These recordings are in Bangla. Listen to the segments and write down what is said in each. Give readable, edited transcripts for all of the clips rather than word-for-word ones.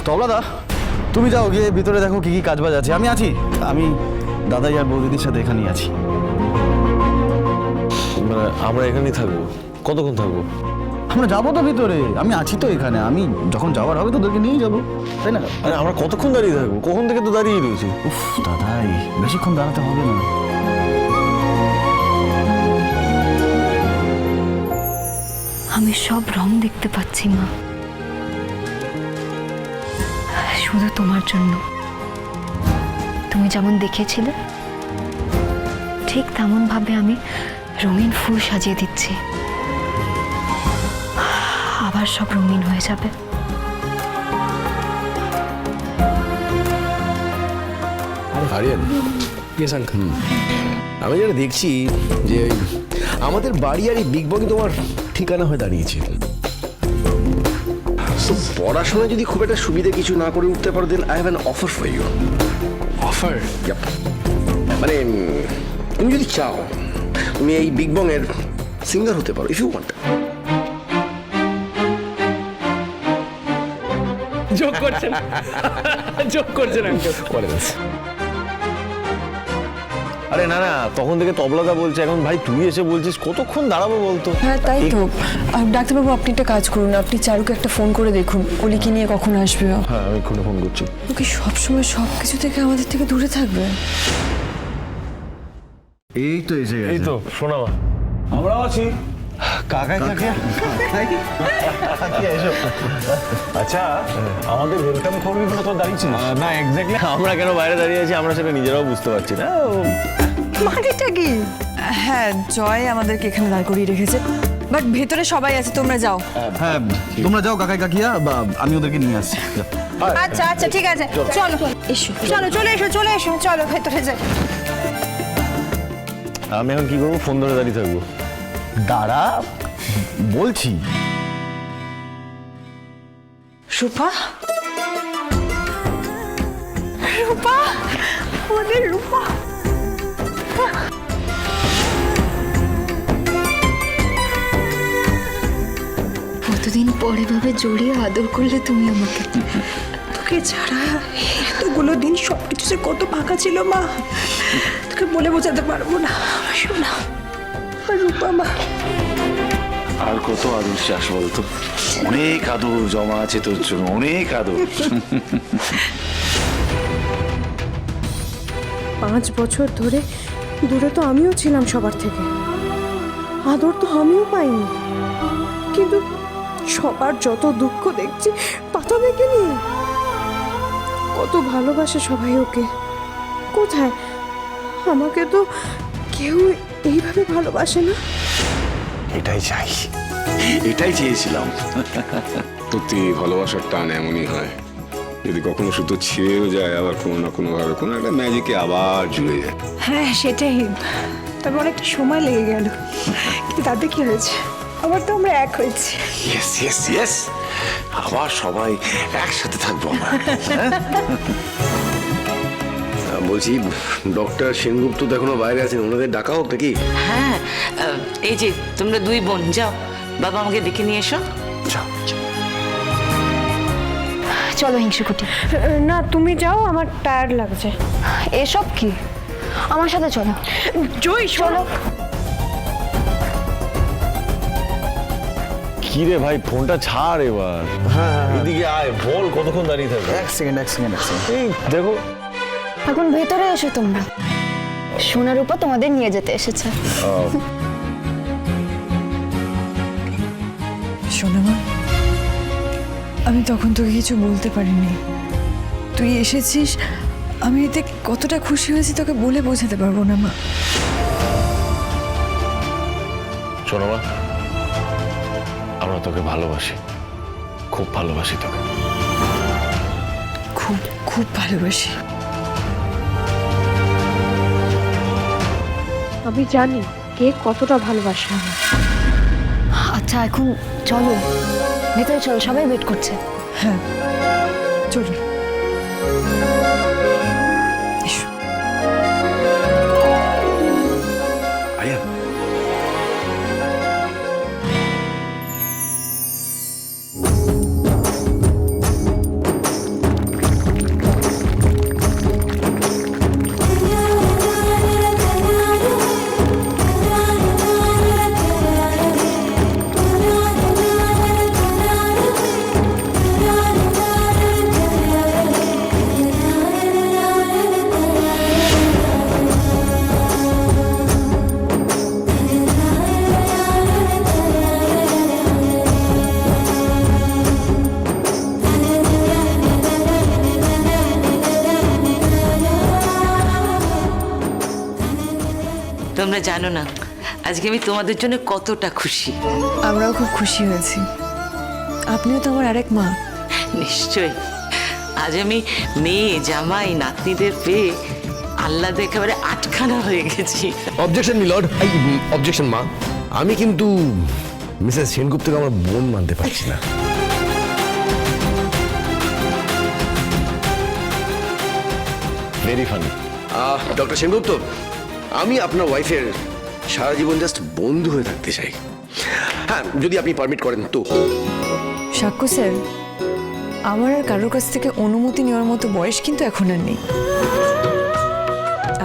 তবলাদা, তুমি যাও, গিয়ে ভিতরে দেখো কি কি কাজবাজ আছে। আমি আছি, আমি দাদাই আর বৌদিদির সাথে এখানেই আছি। মানে আমরা এখানেই থাকবো? কতক্ষণ থাকবো? আমরা যাবো তো ভিতরে, আমি আছি তো এখানে। আমি যখন যাওয়ার হবে তোদেরকে নিয়েই যাবো, তাই না? আরে আমরা কতক্ষণ দাঁড়িয়ে থাকবো? কখন থেকে তো দাঁড়িয়ে রয়েছি। উফ দাদাই, বেশিক্ষণ দাঁড়াতে হবে না। আমি সব রং দেখতে পাচ্ছি মা, শুধু তোমার জন্য। তুমি যেমন দেখেছিলে ঠিক তেমন ভাবে আমি রঙিন ফুল সাজিয়ে দিচ্ছি, আবার সব রঙিন হয়ে যাবে। আরিয়ান, আমি যেটা দেখছি যে আমাদের বাড়ি আর এই বিগ বং তোমার ঠিকানা হয়ে দাঁড়িয়েছে। তো পড়াশোনা যদি খুব একটা সুবিধা কিছু না করে উঠতে পারো, then I have an offer for you. Offer? মানে তুমি যদি চাও তুমি এই বিগ বং এর সিঙ্গার হতে পারো, ইফ ইউ ওয়ান্ট। যোগ করছেন, যোগ করছেন আঙ্কেল। আরে না না, তখন থেকে তবলাদা বলছে, এখন ভাই তুই এসে বলছিস কতক্ষণ দাঁড়াবো বলতো? হ্যাঁ তাই তো। ডাক্তারবাবু আপনি একটা কাজ করুন, আপনি চারুকে একটা ফোন করে দেখুন অলিকে নিয়ে কখন আসবে। হ্যাঁ আমি এক্ষুনি ফোন করছি। ওকে সবসময় সব কিছু থেকে আমাদের থেকে দূরে থাকবে। এই তো এসে গেছে। এই তো শোনা মা, আমরাও আছি। কাকাই কাকে আচ্ছা, আমাদের ওয়েলকাম করবি বলে তো দাঁড়িয়েছিস? না এক্স্যাক্টলি আমরা কেন বাইরে দাঁড়িয়ে আছি আমরা সেটা নিজেরাও বুঝতে পারছি না। মানেটা কি? হ্যাঁ জয় আমাদেরকে এখানে দাঁড় করিয়ে রেখেছে, বাট ভেতরে সবাই আছে, তোমরা যাও। হ্যাঁ তোমরা যাও কাকাই কাকিয়া, বা আমি ওদেরকে নিয়ে আসছি। যাও। আচ্ছা আচ্ছা ঠিক আছে, চলো এসো, চলো চলে এসো, চলে এসো, চলো ভেতরে যাই। আমি এখন কি করবো? ফোন ধরে দাঁড়িয়ে থাকবো? দাঁড়া বলছি। রূপা, রূপা, ওদের রূপা। কতদিন পরে ভাবে জড়িয়ে আদর করলে তুমি আমাকে। তোকে ছাড়া এতগুলো দিন সবকিছু যে কত ফাঁকা ছিল মা, তোকে বলে বোঝাতে পারবো না। আমার শোনা রূপা মা। আর কত আদর চাস বলতো? অনেক আদর জমা আছে তোর জন্য, অনেক আদর। 5 বছর ধরে দূরে তো আমিও ছিলাম সবার থেকে, আদর তো আমিও পাইনি, কিন্তু সবার যত দুঃখ দেখছি পাতা দেখে নি। কত ভালোবাসে সবাই ওকে, কোথায় আমাকে তো কেউ এইভাবে ভালোবাসে না। এটাই চাই, এটাই চেয়েছিলাম। সত্যি ভালোবাসার টান এমনই হয়, যদি কখনো শুধু ছেড়েও যায় আবার কোনো না কোনো ভাবে কোনো একটা ম্যাজিকে আবার জুড়ে যায়। হ্যাঁ সেটাই, তবে অনেকটা সময় লেগে গেল, কিন্তু তাতে কি হয়েছে, আবার তো আমরা এক হয়েছি। ইয়েস ইয়েস ইয়েস, আবার সবাই একসাথে থাকবো আমরা। বলছি ডক্টর সেনগুপ্ত তো এখনো বাইরে আছেন, ওনাদের ডাকা হোক নাকি? হ্যাঁ এই যে তোমরা দুই বোন যাও, বাবা আমাকে ডেকে নিয়ে এসো। চলো হিংসুকুটি। না তুমি যাও, আমার টায়ার্ড লাগছে। এসব কি? আমার সাথে চলো। জয় চলো। কি রে ভাই, ফোনটা ছাড় এবার। হ্যাঁ এদিকে আয়, বল কতক্ষণ দাঁড়িয়ে থাকবে? এক সেকেন্ড। এই দেখো, এখন ভেতরে এসো তোমরা, সোনার উপর তোমাদের নিয়ে যেতে এসেছে। শোনো মা, আমি তখন তোকে কিছু বলতে পারিনি, তুই এসেছিস, আমি এতে কতটা খুশি হয়েছি তোকে বলে বোঝাতে পারবো না মা। শোনো মা, আমরা তোকে ভালোবাসি, খুব ভালোবাসি তোকে, খুব খুব ভালোবাসি। আমি জানি কে কতটা ভালোবাসে আমার। আচ্ছা এখন চলো ভেতরে, চলো, সবাই ওয়েট করছে। হ্যাঁ চলুন। আরিয়ান, তোমরা জানো না আজকে আমি তোমাদের জন্য কতটা খুশি। আমরাও খুব খুশি হয়েছি। আপনিও তো আমার আরেক মা। নিশ্চয়ই। আজ আমি মেয়ে জামাই নাতনিদের পেয়ে আহ্লাদে একেবারে আটখানা হয়ে গেছি। অবজেকশন মিলর্ড, অবজেকশন মা। আমি কিন্তু মিসেস সেনগুপ্তকে আমার বোন মানতে পারছি না। Very funny. ডক্টর সেনগুপ্ত, আমি আপনার ওয়াইফের সারা জীবন জাস্ট বন্ধু হয়ে থাকতে চাই। হ্যাঁ, যদি আপনি পারমিট করেন তো। সাক্ষ্য স্যার, আমার আর কারোর কাছ থেকে অনুমতি নেওয়ার মতো বয়স কিন্তু এখন আর নেই।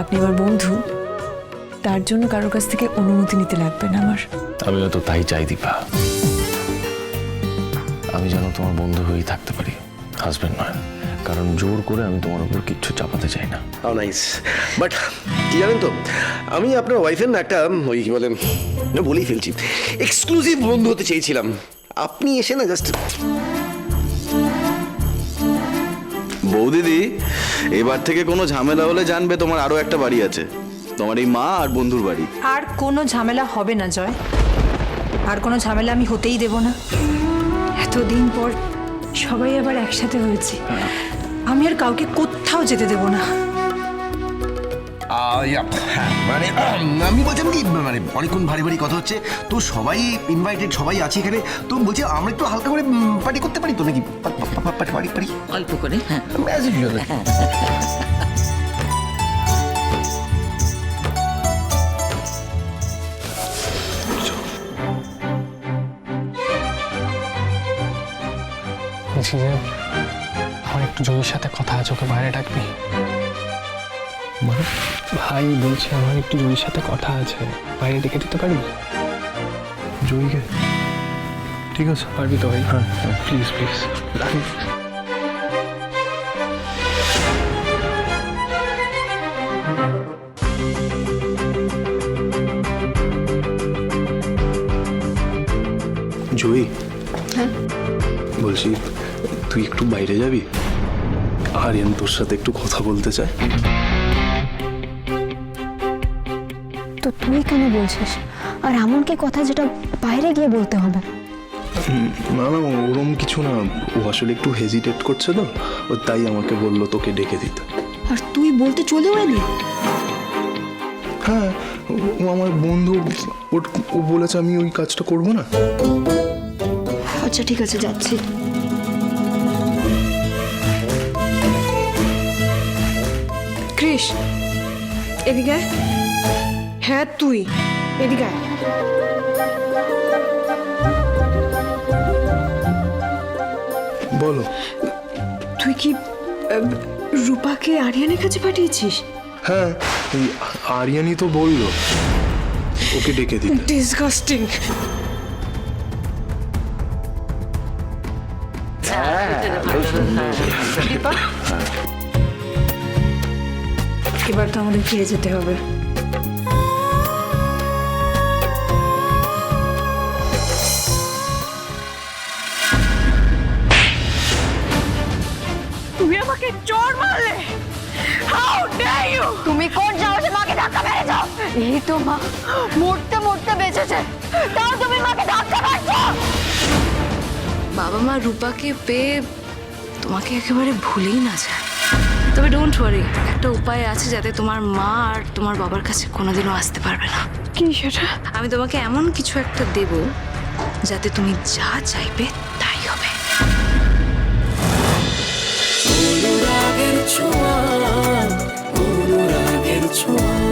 আপনি আমার বন্ধু, তার জন্য কারোর কাছ থেকে অনুমতি নিতে লাগবে না আমার। আমিও তো তাই চাই দীপা। আমি যেন তোমার বন্ধু হয়েই থাকতে পারি, হাজবেন্ড নয়। কারণ জোর করে আমি তোমার উপর কিচ্ছু চাপাতে চাই না। How nice. বাট কি জানেন তো, আমি আপনার ওয়াইফের না একটা ওই কি বলেন, বলেই ফেলছি, এক্সক্লুসিভ বন্ধু হতে চেয়েছিলাম। আপনি এসে না জাস্ট। বৌদিদি, এবার থেকে কোনো ঝামেলা হলে জানবে তোমার আরো একটা বাড়ি আছে, তোমার এই মা আর বন্ধুর বাড়ি। আর কোনো ঝামেলা হবে না জয়, আর কোনো ঝামেলা আমি হতেই দেব না। এতদিন পর সবাই আবার একসাথে হয়েছে, আমি আর কাউকে কোথাও যেতে দেব না। হ্যাঁ, মানে আমি বলছিলাম কি, মানে অনেকক্ষণ ভারী ভারী কথা হচ্ছে তো, সবাই ইনভাইটেড, সবাই আছে এখানে, তো বলছি আমরা একটু হালকা করে পার্টি করতে পারি তো নাকি? পারি অল্প করে। হ্যাঁ, As usual. বলছি যে আমার একটু জয়ীর সাথে কথা আছে, ওকে বাইরে ডাকবি? ভাই বলছি আমার একটু জয়ীর সাথে কথা আছে, বাইরে ডেকে দিতে পারবি? জয়ীকে? ঠিক আছে, পারবি তো ভাই? হ্যাঁ প্লিজ প্লিজ। জয়ী, বলছি তুই একটু বাইরে যাবি? আরিয়ান তোর সাথে একটু কথা বলতে চায়। তো তুই কেন বলছিস? আর এমন কি কথা যেটা বাইরে গিয়ে বলতে হবে? না না, ওরম কিছু না, ও আসলে একটু হেজিটেট করছে তো, ও তাই আমাকে বললো তোকে ডেকে দিতে। আর তুই বলতে চলেও এলি? হ্যাঁ, ও আমার বন্ধু, ও বলেছে আমি ওই কাজটা করবো না। আচ্ছা ঠিক আছে, যাচ্ছি। কৃষ, এদিকে আয়। হ্যাঁ তুই এদিকে আয়। বলো। তুই কি রূপাকে আরিয়ানের কাছে পাঠিয়েছিস? হ্যাঁ, এই আরিয়ানই তো বললো ওকে ডেকে দিতে। ডিসগাস্টিং। এবার তো আমাদের ফিরে যেতে হবে। তুমি আমাকে চোর মারলে? How dare you! তুমি কোন সাহসে মাকে ধাক্কা মেরেছো? এই তো মা মরতে মরতে বেঁচেছে, তাও তুমি মাকে ধাক্কা মারছো। বাবা মা রূপাকে পেয়ে তোমাকে একেবারে ভুলেই না যায়। তবে ডোন্ট ওয়ারি, একটা উপায় আছে যাতে তোমার মা আর তোমার বাবার কাছে কোনোদিনও আসতে পারবে না। কি সেটা? আমি তোমাকে এমন কিছু একটা দেব যাতে তুমি যা চাইবে তাই হবে। অনুরাগের ছোঁয়া, অনুরাগের ছোঁয়া।